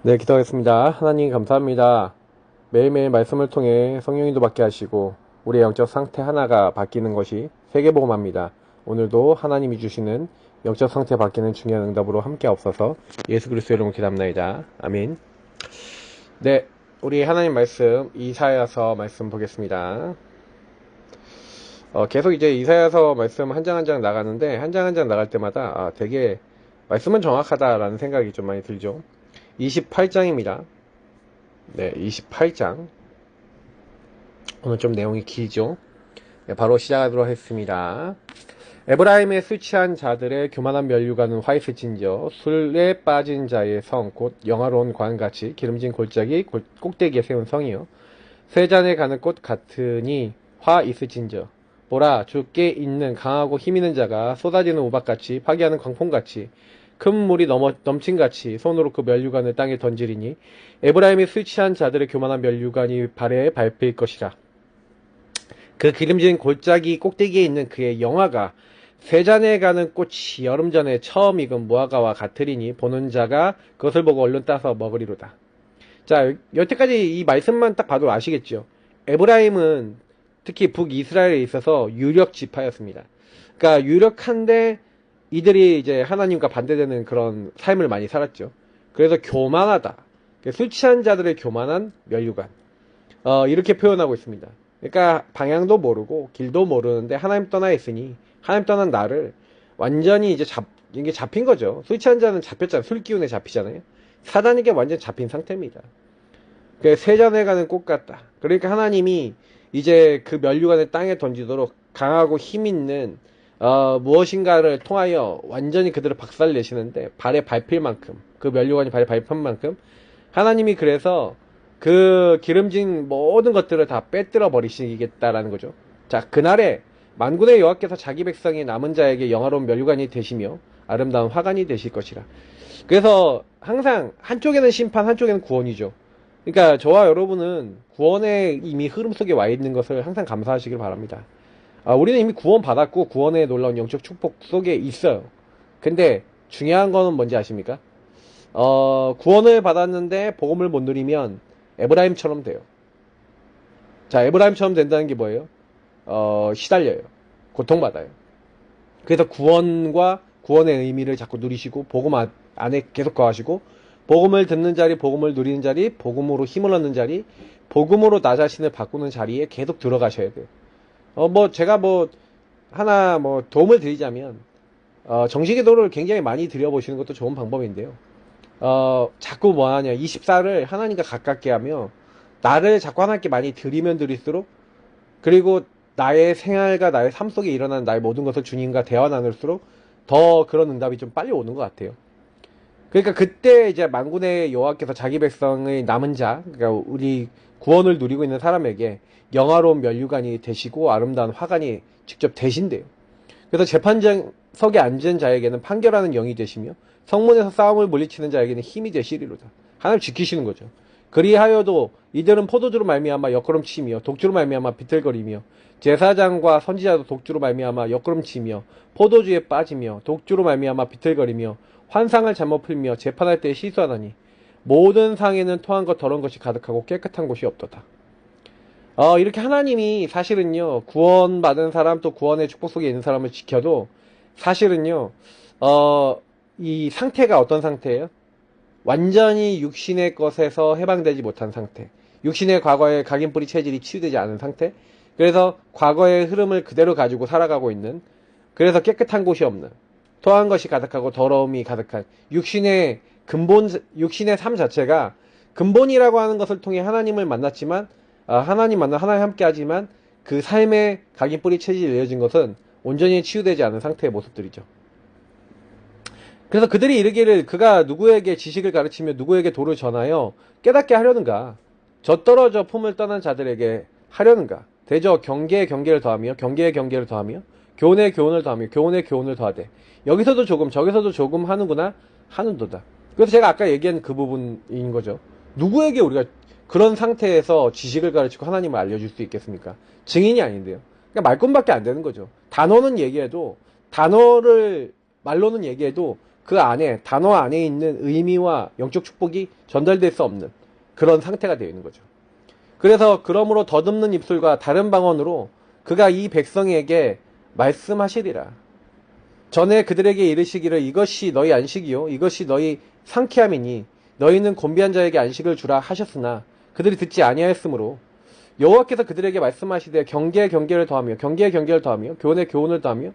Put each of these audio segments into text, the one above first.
네, 기도하겠습니다. 하나님 감사합니다. 매일매일 말씀을 통해 성령님도 받게 하시고 우리의 영적 상태 하나가 바뀌는 것이 세계복음합니다. 오늘도 하나님이 주시는 영적 상태 바뀌는 중요한 응답으로 함께 없어서 예수 그리스도의 이름으로 기도합니다. 아멘. 네, 우리 하나님 말씀 이사야서 말씀 보겠습니다. 계속 이제 이사야서 말씀 한 장 한 장 나가는데 한 장 한 장 나갈 때마다 되게 말씀은 정확하다라는 생각이 좀 많이 들죠. 28장입니다. 네, 28장. 오늘 좀 내용이 길죠. 네, 바로 시작하도록 하겠습니다. 에브라임에 술 취한 자들의 교만한 면류관은 화 있을진저 술에 빠진 자의 성 곧 영화로운 관같이 기름진 골짜기 꼭대기에 세운 성이요 쇠 잔에 가는 꽃 같으니 화 있을진저 보라 주께 있는 강하고 힘있는 자가 쏟아지는 우박같이 파괴하는 광풍같이 큰 물이 넘친같이 손으로 그 면류관을 땅에 던지리니 에브라임이 술 취한 자들의 교만한 면류관이 발에 밟힐 것이라. 그 기름진 골짜기 꼭대기에 있는 그의 영화가 쇠잔에 가는 꽃이 여름전에 처음 익은 무화과와 같으리니 보는 자가 그것을 보고 얼른 따서 먹으리로다. 자, 여태까지 이 말씀만 딱 봐도 아시겠죠? 에브라임은 특히 북이스라엘에 있어서 유력 지파였습니다. 그러니까 유력한데 이들이 이제 하나님과 반대되는 그런 삶을 많이 살았죠. 그래서 교만하다. 술 취한 자들의 교만한 면류관. 이렇게 표현하고 있습니다. 그러니까 방향도 모르고 길도 모르는데 하나님 떠나 있으니 하나님 떠난 나를 완전히 이제 이게 잡힌 거죠. 술 취한 자는 잡혔잖아요. 술 기운에 잡히잖아요. 사단에게 완전 잡힌 상태입니다. 세잔에 가는 꽃 같다. 그러니까 하나님이 이제 그 면류관을 땅에 던지도록 강하고 힘있는 무엇인가를 통하여 완전히 그들을 박살내시는데 발에 밟힐 만큼 그 면류관이 발에 밟힌 만큼 하나님이 그래서 그 기름진 모든 것들을 다 빼뜨려 버리시겠다라는 거죠. 자, 그날에 만군의 여호와께서 자기 백성이 남은 자에게 영화로운 면류관이 되시며 아름다운 화관이 되실 것이라. 그래서 항상 한쪽에는 심판, 한쪽에는 구원이죠. 그러니까 저와 여러분은 구원의 이미 흐름 속에 와 있는 것을 항상 감사하시길 바랍니다. 우리는 이미 구원 받았고 구원의 놀라운 영적 축복 속에 있어요. 근데 중요한 거는 뭔지 아십니까? 구원을 받았는데 복음을 못 누리면 에브라임처럼 돼요. 자, 에브라임처럼 된다는 게 뭐예요? 시달려요. 고통받아요. 그래서 구원과 구원의 의미를 자꾸 누리시고 복음 안에 계속 거하시고 복음을 듣는 자리, 복음을 누리는 자리, 복음으로 힘을 얻는 자리, 복음으로 나 자신을 바꾸는 자리에 계속 들어가셔야 돼요. 제가 하나 도움을 드리자면, 정식기도를 굉장히 많이 드려보시는 것도 좋은 방법인데요. 자꾸 뭐하냐, 24를 하나님과 가깝게 하며, 나를 자꾸 하나님께 많이 드리면 드릴수록, 그리고 나의 생활과 나의 삶 속에 일어나는 나의 모든 것을 주님과 대화 나눌수록, 더 그런 응답이 좀 빨리 오는 것 같아요. 그러니까 그때 이제 만군의 여호와께서 자기 백성의 남은 자, 그러니까 우리 구원을 누리고 있는 사람에게 영화로운 면류관이 되시고 아름다운 화관이 직접 되신대요. 그래서 재판석에 앉은 자에게는 판결하는 영이 되시며 성문에서 싸움을 물리치는 자에게는 힘이 되시리로다. 하나님 지키시는 거죠. 그리하여도 이들은 포도주로 말미암아 옆구름치며 독주로 말미암아 비틀거리며 제사장과 선지자도 독주로 말미암아 옆구름치며 포도주에 빠지며 독주로 말미암아 비틀거리며 환상을 잘못 풀며 재판할 때 실수하다니 모든 상에는 토한 것 더러운 것이 가득하고 깨끗한 곳이 없도다. 이렇게 하나님이 사실은요, 구원받은 사람 또 구원의 축복 속에 있는 사람을 지켜도 사실은요, 이 상태가 어떤 상태예요? 완전히 육신의 것에서 해방되지 못한 상태. 육신의 과거의 각인뿌리 체질이 치유되지 않은 상태. 그래서 과거의 흐름을 그대로 가지고 살아가고 있는, 그래서 깨끗한 곳이 없는, 토한 것이 가득하고 더러움이 가득한 육신의 육신의 삶 자체가 근본이라고 하는 것을 통해 하나님을 만났지만, 하나님 함께 하지만 그 삶의 각인뿌리 체질이 이어진 것은 온전히 치유되지 않은 상태의 모습들이죠. 그래서 그들이 이르기를 그가 누구에게 지식을 가르치며 누구에게 도를 전하여 깨닫게 하려는가? 젖떨어져 품을 떠난 자들에게 하려는가? 대저 경계에 경계를 더하며 경계에 경계를 더하며 교훈에 교훈을 더하며 교훈에 교훈을 더하되 여기서도 조금 저기서도 조금 하는구나 하는도다. 그래서 제가 아까 얘기한 그 부분인 거죠. 누구에게 우리가 그런 상태에서 지식을 가르치고 하나님을 알려줄 수 있겠습니까? 증인이 아닌데요. 그러니까 말꾼밖에 안 되는 거죠. 단어는 얘기해도 말로는 얘기해도 그 안에, 단어 안에 있는 의미와 영적 축복이 전달될 수 없는 그런 상태가 되어 있는 거죠. 그래서 그러므로 더듬는 입술과 다른 방언으로 그가 이 백성에게 말씀하시리라. 전에 그들에게 이르시기를 이것이 너희 안식이요 이것이 너희 상쾌함이니 너희는 곤비한 자에게 안식을 주라 하셨으나 그들이 듣지 아니하였으므로 여호와께서 그들에게 말씀하시되 경계에 경계를 더하며 경계에 경계를 더하며 교훈에 교훈을 더하며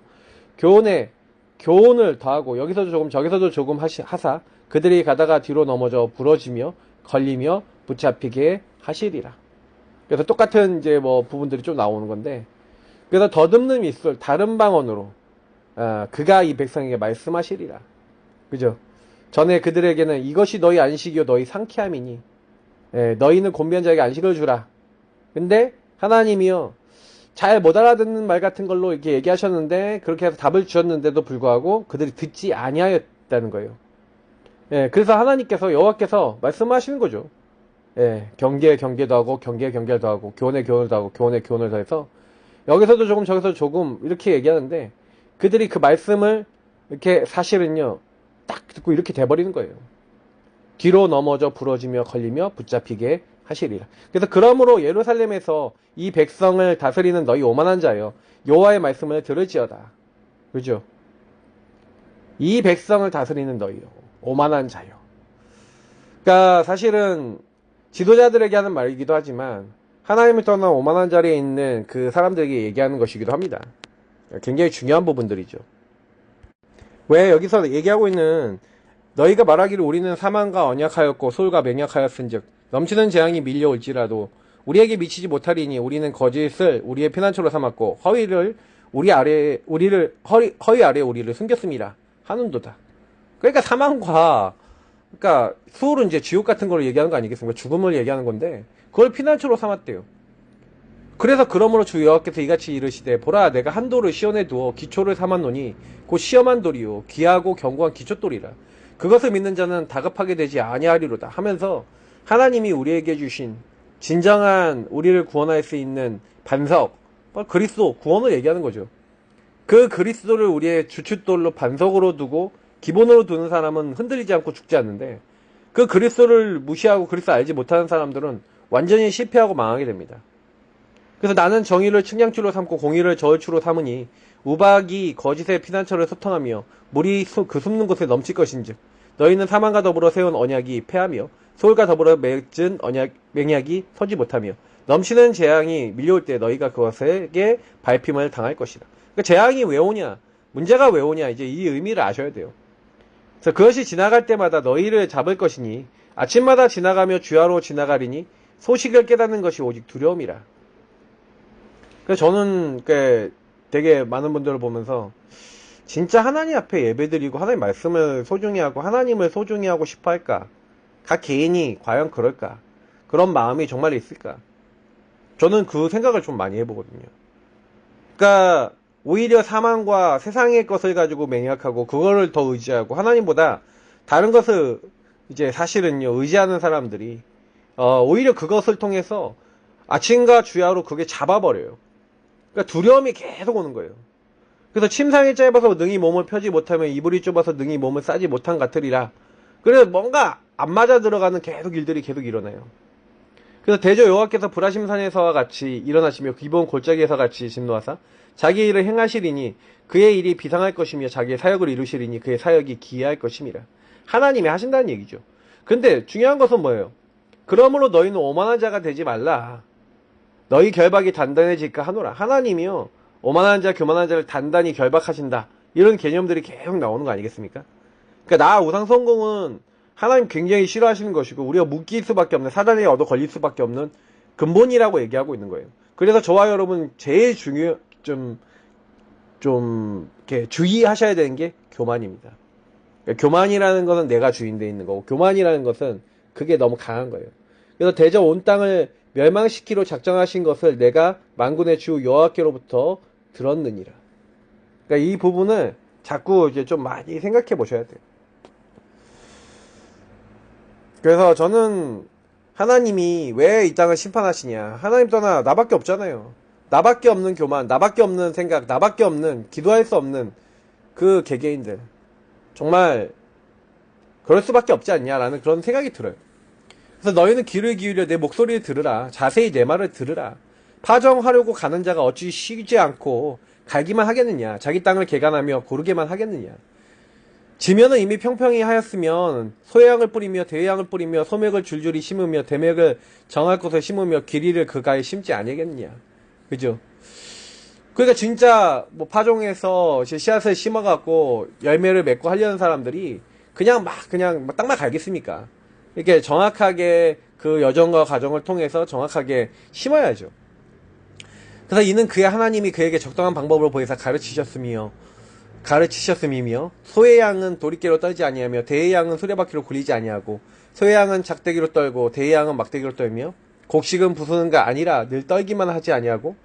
교훈에 교훈을 더하고 여기서도 조금 저기서도 조금 하사 그들이 가다가 뒤로 넘어져 부러지며 걸리며 붙잡히게 하시리라. 그래서 똑같은 이제 뭐 부분들이 좀 나오는 건데, 그래서 더듬는 입술 다른 방언으로 그가 이 백성에게 말씀하시리라. 그죠? 전에 그들에게는 이것이 너희 안식이요 너희 상쾌함이니 너희는 곤비한 자에게 안식을 주라. 근데 하나님이요 잘 못 알아듣는 말 같은 걸로 이렇게 얘기하셨는데 그렇게 해서 답을 주셨는데도 불구하고 그들이 듣지 아니하였다는 거예요. 그래서 하나님께서 여호와께서 말씀하시는 거죠. 경계에 경계도 하고 경계에 경계도 하고 교훈에 교훈을 더하고 교훈에 교훈을 더해서 여기서도 조금 저기서 조금 이렇게 얘기하는데 그들이 그 말씀을 이렇게 사실은요 딱 듣고 이렇게 돼버리는 거예요. 뒤로 넘어져 부러지며 걸리며 붙잡히게 하시리라. 그래서 그러므로 예루살렘에서 이 백성을 다스리는 너희 오만한 자여 여호와의 말씀을 들을지어다. 그죠? 이 백성을 다스리는 너희요 오만한 자여. 그러니까 사실은 지도자들에게 하는 말이기도 하지만 하나님을 떠난 오만한 자리에 있는 그 사람들에게 얘기하는 것이기도 합니다. 굉장히 중요한 부분들이죠. 왜 여기서 얘기하고 있는 너희가 말하기를 우리는 사망과 언약하였고 소울과 맹약하였은즉 넘치는 재앙이 밀려올지라도 우리에게 미치지 못하리니 우리는 거짓을 우리의 피난처로 삼았고 허위 아래 우리를 숨겼습니다 하는도다. 그러니까 사망과 그러니까 수울은 이제 지옥 같은 걸 얘기하는 거 아니겠습니까? 죽음을 얘기하는 건데 그걸 피난처로 삼았대요. 그래서 그러므로 주 여호와께서 이같이 이르시되 보라 내가 한 돌을 시온에 두어 기초를 삼았노니 곧 시험한 돌이요 귀하고 견고한 기초돌이라. 그것을 믿는 자는 다급하게 되지 아니하리로다 하면서 하나님이 우리에게 주신 진정한 우리를 구원할 수 있는 반석, 그리스도, 구원을 얘기하는 거죠. 그 그리스도를 우리의 주춧돌로 반석으로 두고 기본으로 두는 사람은 흔들리지 않고 죽지 않는데 그 그리스도를 무시하고 그리스도 알지 못하는 사람들은 완전히 실패하고 망하게 됩니다. 그래서 나는 정의를 측량줄로 삼고 공의를 저울추로 삼으니 우박이 거짓의 피난처를 소탕하며 물이 그 숨는 곳에 넘칠 것인즉 너희는 사망과 더불어 세운 언약이 패하며 소울과 더불어 맺은 맹약이 서지 못하며 넘치는 재앙이 밀려올 때 너희가 그것에게 밟힘을 당할 것이다. 그러니까 재앙이 왜 오냐? 문제가 왜 오냐? 이제 이 의미를 아셔야 돼요. 그래서 그것이 지나갈 때마다 너희를 잡을 것이니 아침마다 지나가며 주야로 지나가리니 소식을 깨닫는 것이 오직 두려움이라. 그래서 저는 되게 많은 분들을 보면서 진짜 하나님 앞에 예배드리고 하나님 말씀을 소중히 하고 하나님을 소중히 하고 싶어 할까? 각 개인이 과연 그럴까? 그런 마음이 정말 있을까? 저는 그 생각을 좀 많이 해보거든요. 그러니까 오히려 사망과 세상의 것을 가지고 맹약하고 그거를 더 의지하고 하나님보다 다른 것을 이제 사실은요 의지하는 사람들이 오히려 그것을 통해서 아침과 주야로 그게 잡아버려요. 그러니까 두려움이 계속 오는 거예요. 그래서 침상이 짧아서 능히 몸을 펴지 못하면 이불이 좁아서 능히 몸을 싸지 못한 같으리라. 그래서 뭔가 안 맞아 들어가는 계속 일들이 계속 일어나요. 그래서 대저 여호와께서 브라심산에서와 같이 일어나시며 기본 골짜기에서 같이 진노하사 자기 일을 행하시리니 그의 일이 비상할 것이며 자기의 사역을 이루시리니 그의 사역이 기이할 것임이라. 하나님이 하신다는 얘기죠. 근데 중요한 것은 뭐예요? 그러므로 너희는 오만한 자가 되지 말라. 너희 결박이 단단해질까 하노라. 하나님이요 오만한 자 교만한 자를 단단히 결박하신다. 이런 개념들이 계속 나오는 거 아니겠습니까? 그러니까 나 우상성공은 하나님 굉장히 싫어하시는 것이고 우리가 묶일 수밖에 없는 사단에 얻어 걸릴 수밖에 없는 근본이라고 얘기하고 있는 거예요. 그래서 저와 여러분 제일 이렇게 주의하셔야 되는 게 교만입니다. 그러니까 교만이라는 것은 내가 주인되어 있는 거고 교만이라는 것은 그게 너무 강한 거예요. 그래서 대저 온 땅을 멸망시키로 작정하신 것을 내가 만군의 주 여호와께로부터 들었느니라. 그러니까 이 부분을 자꾸 이제 좀 많이 생각해 보셔야 돼요. 그래서 저는 하나님이 왜 이 땅을 심판하시냐? 하나님 떠나 나밖에 없잖아요. 나밖에 없는 교만, 나밖에 없는 생각, 나밖에 없는 기도할 수 없는 그 개개인들. 정말 그럴 수밖에 없지 않냐라는 그런 생각이 들어요. 그래서 너희는 귀를 기울여 내 목소리를 들으라. 자세히 내 말을 들으라. 파정하려고 가는 자가 어찌 쉬지 않고 갈기만 하겠느냐. 자기 땅을 개간하며 고르게만 하겠느냐. 지면은 이미 평평히 하였으면 소양을 뿌리며 대양을 뿌리며 소맥을 줄줄이 심으며 대맥을 정할 곳에 심으며 길이를 그가에 심지 아니겠느냐. 그죠? 그러니까 진짜 뭐 파종해서 씨앗을 심어갖고 열매를 맺고 하려는 사람들이 그냥 땅만 갈겠습니까? 이렇게 정확하게 그 여정과 과정을 통해서 정확하게 심어야죠. 그래서 이는 그의 하나님이 그에게 적당한 방법으로 보이사 가르치셨음이며 소의 양은 도리깨로 떨지 아니하며 대의 양은 수레바퀴로 굴리지 아니하고 소의 양은 작대기로 떨고 대의 양은 막대기로 떨며 곡식은 부수는가 아니라 늘 떨기만 하지 아니하고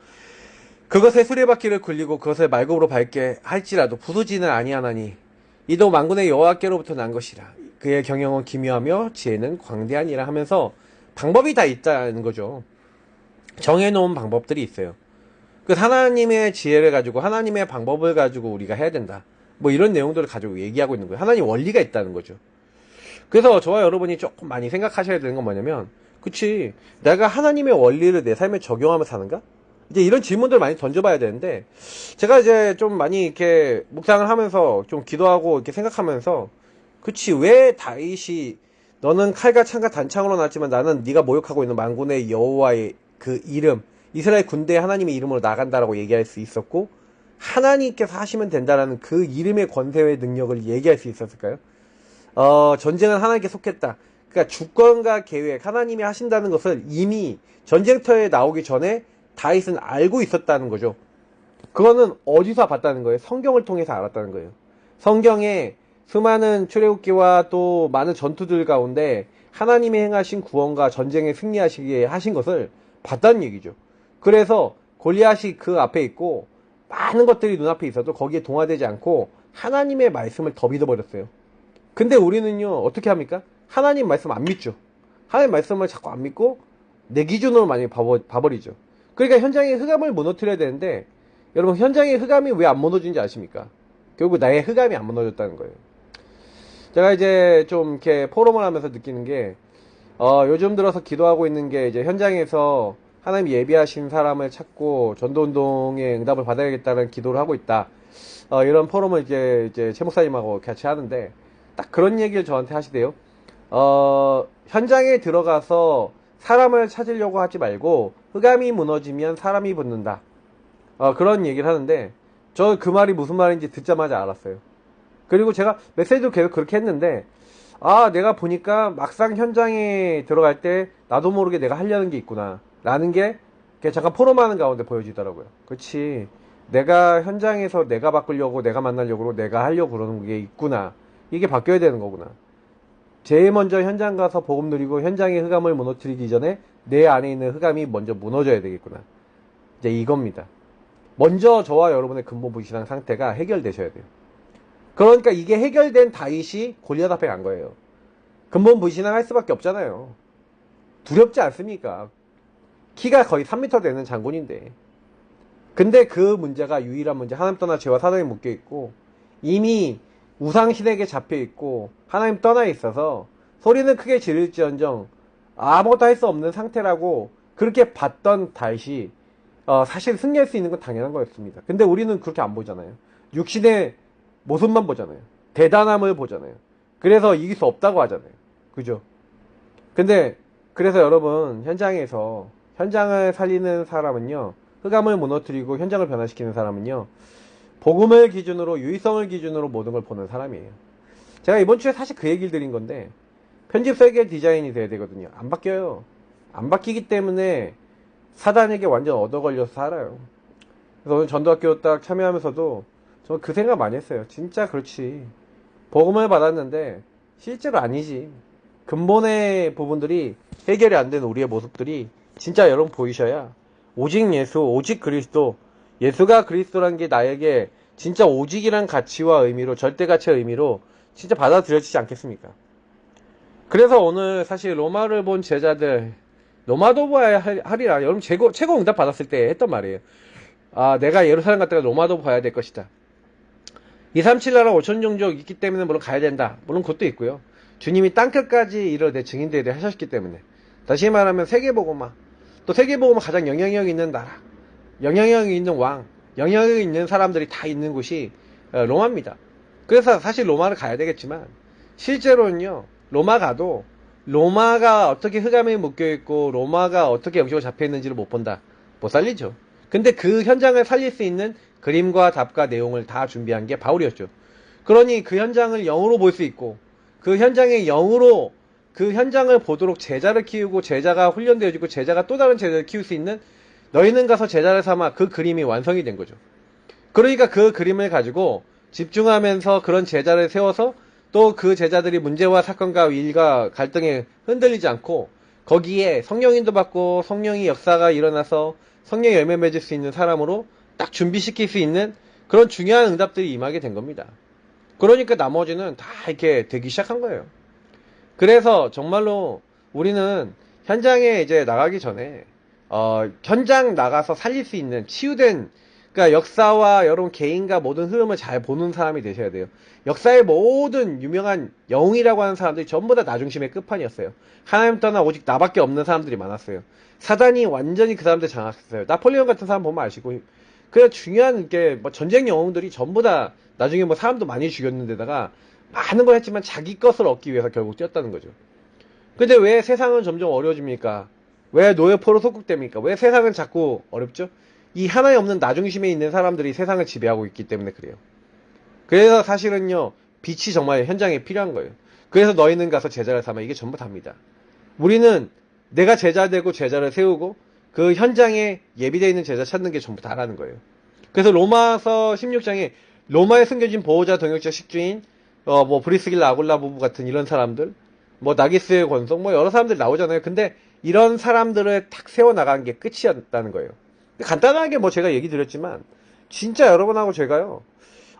그것에 수레바퀴를 굴리고 그것을 말굽으로 밟게 할지라도 부수지는 아니하나니 이도 만군의 여호와께로부터 난 것이라. 그의 경영은 기묘하며 지혜는 광대하니라 하면서 방법이 다 있다는 거죠. 정해놓은 방법들이 있어요. 그 하나님의 지혜를 가지고 하나님의 방법을 가지고 우리가 해야 된다. 뭐 이런 내용들을 가지고 얘기하고 있는 거예요. 하나님 원리가 있다는 거죠. 그래서 저와 여러분이 조금 많이 생각하셔야 되는 건 뭐냐면, 그치, 내가 하나님의 원리를 내 삶에 적용하며 사는가? 이제 이런 질문들을 많이 던져봐야 되는데, 제가 이제 좀 많이 이렇게 묵상을 하면서 좀 기도하고 이렇게 생각하면서, 그치, 왜 다윗이 너는 칼과 창과 단창으로 났지만 나는 네가 모욕하고 있는 만군의 여호와의 그 이름, 이스라엘 군대의 하나님의 이름으로 나간다라고 얘기할 수 있었고, 하나님께서 하시면 된다라는 그 이름의 권세의 능력을 얘기할 수 있었을까요? 전쟁은 하나님께 속했다. 그러니까 주권과 계획, 하나님이 하신다는 것을 이미 전쟁터에 나오기 전에 다윗은 알고 있었다는 거죠. 그거는 어디서 봤다는 거예요? 성경을 통해서 알았다는 거예요. 성경에 수많은 출애굽기와 또 많은 전투들 가운데 하나님이 행하신 구원과 전쟁에 승리하시게 하신 것을 봤다는 얘기죠. 그래서 골리앗이 그 앞에 있고 많은 것들이 눈앞에 있어도 거기에 동화되지 않고 하나님의 말씀을 더 믿어버렸어요. 근데 우리는요, 어떻게 합니까? 하나님 말씀 안 믿죠. 하나님 말씀을 자꾸 안 믿고 내 기준으로 많이 봐버리죠. 그러니까 현장의 흑암을 무너뜨려야 되는데, 여러분 현장의 흑암이 왜 안 무너진지 아십니까? 결국 나의 흑암이 안 무너졌다는 거예요. 제가 이제 좀 이렇게 포럼을 하면서 느끼는 게, 요즘 들어서 기도하고 있는 게 이제 현장에서 하나님 예비하신 사람을 찾고 전도운동에 응답을 받아야겠다는 기도를 하고 있다. 이런 포럼을 이제 최 목사님하고 같이 하는데, 딱 그런 얘기를 저한테 하시대요. 현장에 들어가서 사람을 찾으려고 하지 말고 흑암이 무너지면 사람이 붙는다. 그런 얘기를 하는데, 저 그 말이 무슨 말인지 듣자마자 알았어요. 그리고 제가 메시지도 계속 그렇게 했는데, 내가 보니까 막상 현장에 들어갈 때 나도 모르게 내가 하려는 게 있구나 라는 게 잠깐 포럼하는 가운데 보여지더라고요. 그렇지, 내가 현장에서 내가 바꾸려고, 내가 만나려고, 내가 하려고 그러는 게 있구나. 이게 바뀌어야 되는 거구나. 제일 먼저 현장 가서 복음 누리고 현장의 흑암을 무너뜨리기 전에 내 안에 있는 흑암이 먼저 무너져야 되겠구나. 이제 이겁니다. 먼저 저와 여러분의 근본 불신앙 상태가 해결되셔야 돼요. 그러니까 이게 해결된 다윗이 골리앗 앞에 간 거예요. 근본 불신앙 할 수밖에 없잖아요. 두렵지 않습니까? 키가 거의 3m 되는 장군인데. 근데 그 문제가 유일한 문제, 하나님 떠나 죄와 사단에 묶여 있고 이미 우상신에게 잡혀 있고 하나님 떠나 있어서 소리는 크게 지를지언정 아무것도 할 수 없는 상태라고 그렇게 봤던 다윗이 사실 승리할 수 있는 건 당연한 거였습니다. 근데 우리는 그렇게 안 보잖아요. 육신의 모습만 보잖아요. 대단함을 보잖아요. 그래서 이길 수 없다고 하잖아요. 그죠? 근데 그래서 여러분, 현장에서 현장을 살리는 사람은요, 흑암을 무너뜨리고 현장을 변화시키는 사람은요, 복음을 기준으로, 유의성을 기준으로 모든 걸 보는 사람이에요. 제가 이번 주에 사실 그 얘기를 드린 건데, 편집 설계 디자인이 돼야 되거든요. 안 바뀌어요. 안 바뀌기 때문에 사단에게 완전 얻어 걸려서 살아요. 그래서 오늘 전도학교 딱 참여하면서도 저 그 생각 많이 했어요. 진짜 그렇지. 복음을 받았는데 실제로 아니지. 근본의 부분들이 해결이 안 되는 우리의 모습들이 진짜 여러분 보이셔야 오직 예수, 오직 그리스도, 예수가 그리스도란 게 나에게 진짜 오직이란 가치와 의미로, 절대 가치와 의미로 진짜 받아들여지지 않겠습니까? 그래서 오늘 사실 로마를 본 제자들, 로마도 봐야 하리라. 여러분 최고 응답 받았을 때 했던 말이에요. 내가 예루살렘 갔다가 로마도 봐야 될 것이다. 237 나라 5천 종족 있기 때문에 물론 가야 된다. 물론 그것도 있고요. 주님이 땅끝까지 이르되 증인되게 하셨기 때문에. 다시 말하면 세계복음화. 또 세계복음화 가장 영향력 있는 나라, 영향력 있는 왕, 영향력 있는 사람들이 다 있는 곳이 로마입니다. 그래서 사실 로마를 가야 되겠지만 실제로는요, 로마 가도 로마가 어떻게 흑암에 묶여있고 로마가 어떻게 영적으로 잡혀있는지를 못 본다. 못 살리죠. 근데 그 현장을 살릴 수 있는 그림과 답과 내용을 다 준비한 게 바울이었죠. 그러니 그 현장을 영으로 볼 수 있고 그 현장의 영으로 그 현장을 보도록 제자를 키우고 제자가 훈련되어지고 제자가 또 다른 제자를 키울 수 있는 너희는 가서 제자를 삼아 그 그림이 완성이 된 거죠. 그러니까 그 그림을 가지고 집중하면서 그런 제자를 세워서 또 그 제자들이 문제와 사건과 일과 갈등에 흔들리지 않고 거기에 성령인도 받고 성령의 역사가 일어나서 성령의 열매 맺을 수 있는 사람으로 딱 준비시킬 수 있는 그런 중요한 응답들이 임하게 된 겁니다. 그러니까 나머지는 다 이렇게 되기 시작한 거예요. 그래서 정말로 우리는 현장에 이제 나가기 전에 현장 나가서 살릴 수 있는 치유된, 그러니까 역사와 여러분 개인과 모든 흐름을 잘 보는 사람이 되셔야 돼요. 역사의 모든 유명한 영웅이라고 하는 사람들이 전부 다 나 중심의 끝판이었어요. 하나님 떠나 오직 나밖에 없는 사람들이 많았어요. 사단이 완전히 그 사람들 장악했어요. 나폴레옹 같은 사람 보면 아시고, 그냥 중요한 게 뭐 전쟁 영웅들이 전부 다 나중에 뭐 사람도 많이 죽였는데다가 많은 걸 했지만 자기 것을 얻기 위해서 결국 뛰었다는 거죠. 근데 왜 세상은 점점 어려워집니까? 왜 노예포로 속국됩니까? 왜 세상은 자꾸 어렵죠? 이 하나에 없는 나 중심에 있는 사람들이 세상을 지배하고 있기 때문에 그래요. 그래서 사실은요, 빛이 정말 현장에 필요한 거예요. 그래서 너희는 가서 제자를 삼아. 이게 전부 답니다. 우리는 내가 제자 되고 제자를 세우고 그 현장에 예비되어 있는 제자 찾는 게 전부 다라는 거예요. 그래서 로마서 16장에 로마에 숨겨진 보호자, 동역자, 식주인, 뭐 브리스길라, 아굴라 부부 같은 이런 사람들, 뭐 나기스의 권속, 뭐 여러 사람들이 나오잖아요. 근데 이런 사람들을 탁 세워나간 게 끝이었다는 거예요. 간단하게 뭐 제가 얘기 드렸지만 진짜 여러분하고 제가요,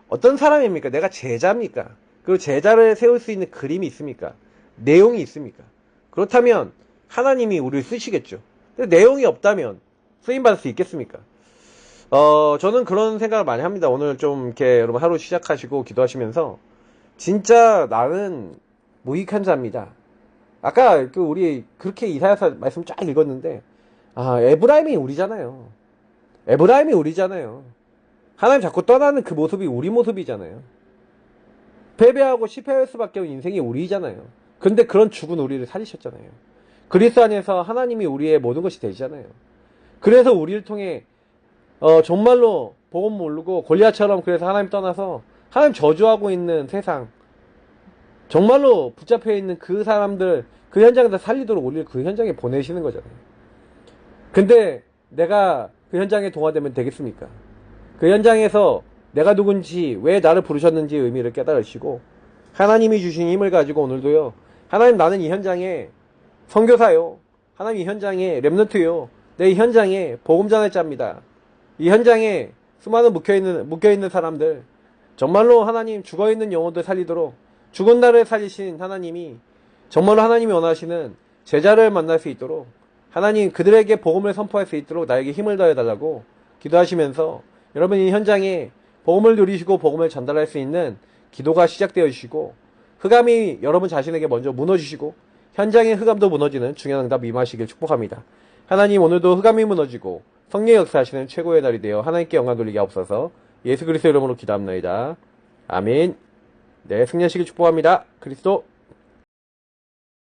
어떤 사람입니까? 내가 제자입니까? 그리고 제자를 세울 수 있는 그림이 있습니까? 내용이 있습니까? 그렇다면 하나님이 우리를 쓰시겠죠. 근데 내용이 없다면 쓰임받을 수 있겠습니까? 저는 그런 생각을 많이 합니다. 오늘 좀 이렇게 여러분 하루 시작하시고 기도하시면서 진짜 나는 무익한 자입니다. 아까 우리 그렇게 이사야서 말씀 쫙 읽었는데, 에브라임이 우리잖아요. 에브라임이 우리잖아요. 하나님 자꾸 떠나는 그 모습이 우리 모습이잖아요. 패배하고 실패할 수밖에 없는 인생이 우리잖아요. 그런데 그런 죽은 우리를 살리셨잖아요. 그리스도 안에서 하나님이 우리의 모든 것이 되시잖아요. 그래서 우리를 통해 정말로 복음 모르고 골리앗처럼 그래서 하나님 떠나서 하나님 저주하고 있는 세상, 정말로 붙잡혀 있는 그 사람들 그 현장에서 살리도록 우리를 그 현장에 보내시는 거잖아요. 근데 내가 그 현장에 동화되면 되겠습니까? 그 현장에서 내가 누군지, 왜 나를 부르셨는지 의미를 깨달으시고 하나님이 주신 힘을 가지고 오늘도요, 하나님 나는 이 현장에 선교사요, 하나님 이 현장에 렘넌트요, 내 이 현장에 복음 전할 자입니다. 이 현장에 수많은 묶여있는 사람들, 정말로 하나님 죽어있는 영혼들 살리도록 죽은 나를 살리신 하나님이 정말로 하나님이 원하시는 제자를 만날 수 있도록, 하나님 그들에게 복음을 선포할 수 있도록 나에게 힘을 더해달라고 기도하시면서 여러분 이 현장에 복음을 누리시고 복음을 전달할 수 있는 기도가 시작되어 주시고, 흑암이 여러분 자신에게 먼저 무너지시고 현장의 흑암도 무너지는 중요한 응답 임하시길 축복합니다. 하나님 오늘도 흑암이 무너지고 성령의 역사하시는 최고의 날이 되어 하나님께 영광 돌리게 하옵소서. 예수 그리스도 이름으로 기도합니다. 아멘. 네, 승리하시길 축복합니다. 그리스도